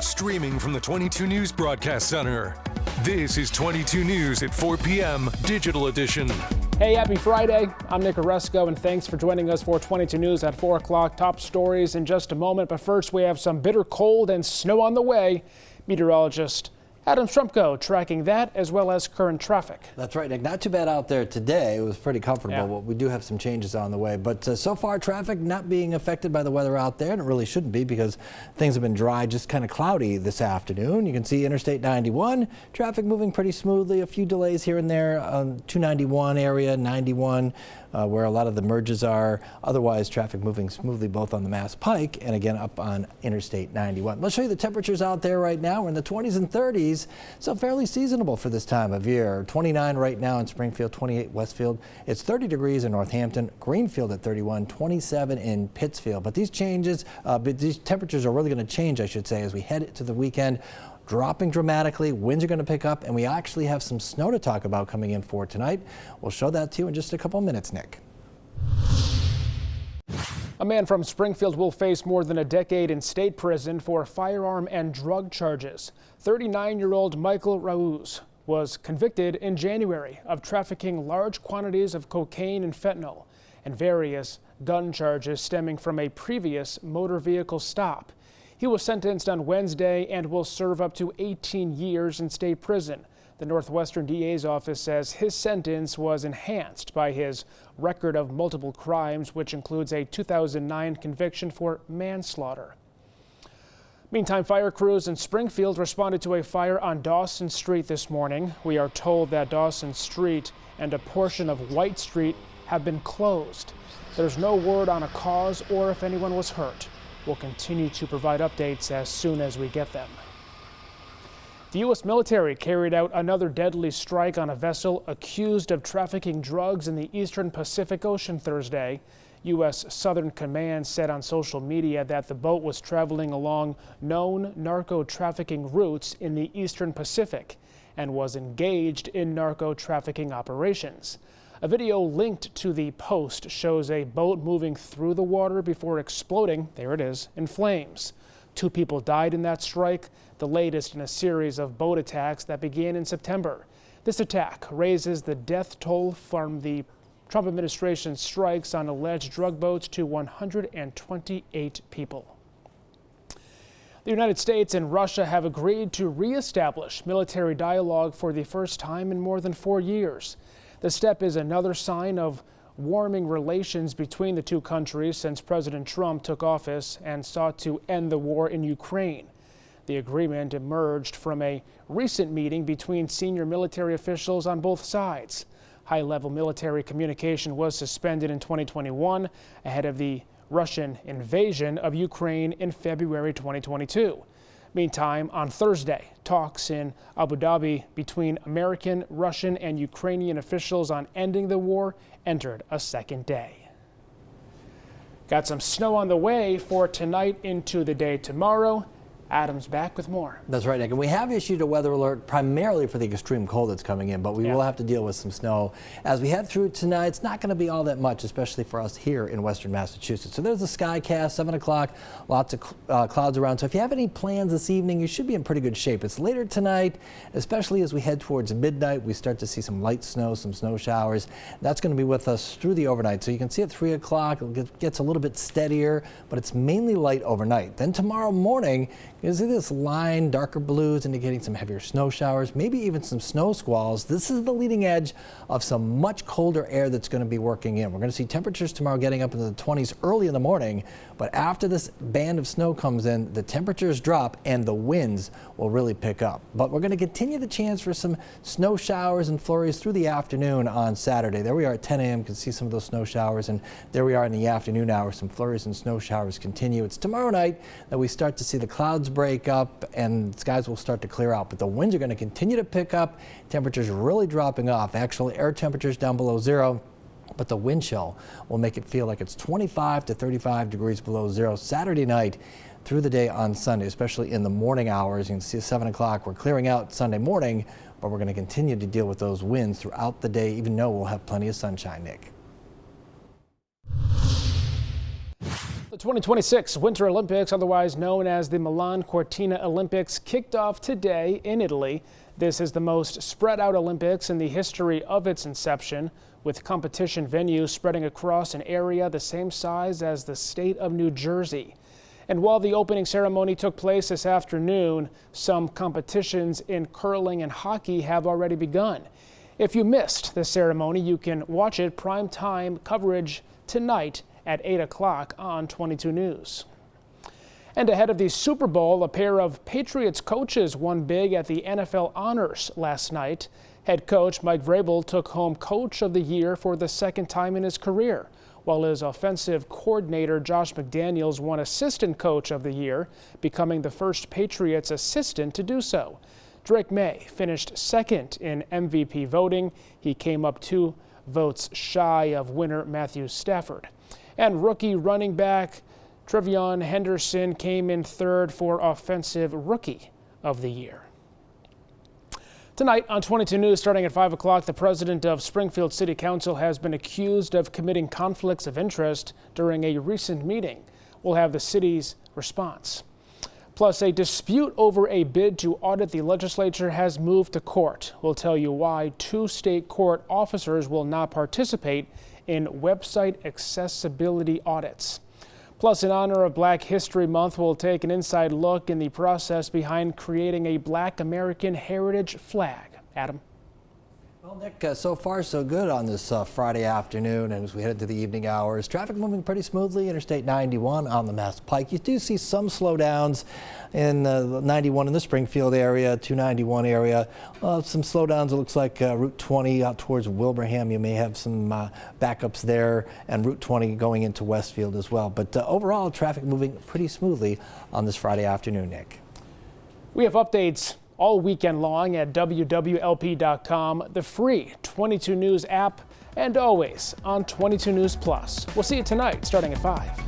Streaming from the 22 News Broadcast Center. This is 22 News at 4 p.m. Digital Edition. Hey, happy Friday. I'm Nick Oresco, and thanks for joining us for 22 News at 4 o'clock. Top stories in just a moment, but first we have some bitter cold and snow on the way. Meteorologist Adam Strumpko tracking that as well as current traffic. That's right, Nick. Not too bad out there today. It was pretty comfortable, but we do have some changes on the way. But so far, traffic not being affected by the weather out there, and it really shouldn't be because things have been dry, just kind of cloudy this afternoon. You can see Interstate 91, traffic moving pretty smoothly. A few delays here and there on 291 area, 91. Where a lot of the merges are. Otherwise, traffic moving smoothly both on the Mass Pike and again up on Interstate 91. Let's show you the temperatures out there right now. We're in the 20s and 30s, so fairly seasonable for this time of year. 29 right now in Springfield, 28 Westfield. It's 30 degrees in Northampton, Greenfield at 31, 27 in Pittsfield. But these changes, these temperatures are really going to change, I should say, as we head to the weekend. Dropping dramatically, winds are going to pick up, and we actually have some snow to talk about coming in for tonight. We'll show that to you in just a couple minutes, Nick. A man from Springfield will face more than a decade in state prison for firearm and drug charges. 39-year-old Michael Raouz was convicted in January of trafficking large quantities of cocaine and fentanyl and various gun charges stemming from a previous motor vehicle stop. He was sentenced on Wednesday and will serve up to 18 years in state prison. The Northwestern DA's office says his sentence was enhanced by his record of multiple crimes, which includes a 2009 conviction for manslaughter. Meantime, fire crews in Springfield responded to a fire on Dawson Street this morning. We are told that Dawson Street and a portion of White Street have been closed. There's no word on a cause or if anyone was hurt. We'll continue to provide updates as soon as we get them. The U.S. military carried out another deadly strike on a vessel accused of trafficking drugs in the eastern Pacific Ocean Thursday. U.S. Southern Command said on social media that the boat was traveling along known narco-trafficking routes in the eastern Pacific and was engaged in narco-trafficking operations. A video linked to the post shows a boat moving through the water before exploding, there it is, in flames. 2 people died in that strike, the latest in a series of boat attacks that began in September. This attack raises the death toll from the Trump administration's strikes on alleged drug boats to 128 people. The United States and Russia have agreed to reestablish military dialogue for the first time in more than 4 years. The step is another sign of warming relations between the two countries since President Trump took office and sought to end the war in Ukraine. The agreement emerged from a recent meeting between senior military officials on both sides. High-level military communication was suspended in 2021 ahead of the Russian invasion of Ukraine in February 2022. Meantime, on Thursday, talks in Abu Dhabi between American, Russian, and Ukrainian officials on ending the war entered a second day. Got some snow on the way for tonight into the day tomorrow. Adam's back with more. That's right, Nick. And we have issued a weather alert primarily for the extreme cold that's coming in, but we will have to deal with some snow. As we head through tonight, it's not going to be all that much, especially for us here in western Massachusetts. So there's the sky cast, 7 o'clock, lots of clouds around. So if you have any plans this evening, you should be in pretty good shape. It's later tonight, especially as we head towards midnight. We start to see some light snow, some snow showers. That's going to be with us through the overnight. So you can see at 3 o'clock, it gets a little bit steadier, but it's mainly light overnight. Then tomorrow morning, you see this line, darker blues, indicating some heavier snow showers, maybe even some snow squalls. This is the leading edge of some much colder air that's going to be working in. We're going to see temperatures tomorrow getting up into the 20s early in the morning, but after this band of snow comes in, the temperatures drop and the winds will really pick up. But we're going to continue the chance for some snow showers and flurries through the afternoon on Saturday. There we are at 10 a.m. You can see some of those snow showers, and there we are in the afternoon hours. Some flurries and snow showers continue. It's tomorrow night that we start to see the clouds break up and skies will start to clear out, but the winds are going to continue to pick up. Temperatures really dropping off. Actually, air temperatures down below zero, but the wind chill will make it feel like it's 25 to 35 degrees below zero Saturday night through the day on Sunday, especially in the morning hours. You can see at 7 o'clock we're clearing out Sunday morning, but we're going to continue to deal with those winds throughout the day, even though we'll have plenty of sunshine, Nick. The 2026 Winter Olympics, otherwise known as the Milan Cortina Olympics, kicked off today in Italy. This is the most spread out Olympics in the history of its inception, with competition venues spreading across an area the same size as the state of New Jersey. And while the opening ceremony took place this afternoon, some competitions in curling and hockey have already begun. If you missed the ceremony, you can watch it prime time coverage tonight at 8 o'clock on 22 News. And ahead of the Super Bowl, a pair of Patriots coaches won big at the NFL Honors last night. Head coach Mike Vrabel took home Coach of the Year for the second time in his career, while his offensive coordinator Josh McDaniels won Assistant Coach of the Year, becoming the first Patriots assistant to do so. Drake May finished second in MVP voting. He came up 2 votes shy of winner Matthew Stafford. And rookie running back Trevion Henderson came in third for Offensive Rookie of the Year. Tonight on 22 News, starting at 5 o'clock, the president of Springfield City Council has been accused of committing conflicts of interest during a recent meeting. We'll have the city's response. Plus, a dispute over a bid to audit the legislature has moved to court. We'll tell you why 2 state court officers will not participate in website accessibility audits. Plus, in honor of Black History Month, we'll take an inside look in the process behind creating a Black American heritage flag. Adam. Well, Nick, so far so good on this Friday afternoon, and as we head into the evening hours, traffic moving pretty smoothly. Interstate 91 on the Mass Pike. You do see some slowdowns in 91 in the Springfield area, 291 area. Some slowdowns. It looks like Route 20 out towards Wilbraham. You may have some backups there, and Route 20 going into Westfield as well. But overall, traffic moving pretty smoothly on this Friday afternoon, Nick. We have updates all weekend long at wwlp.com, the free 22 News app, and always on 22 News Plus. We'll see you tonight starting at 5.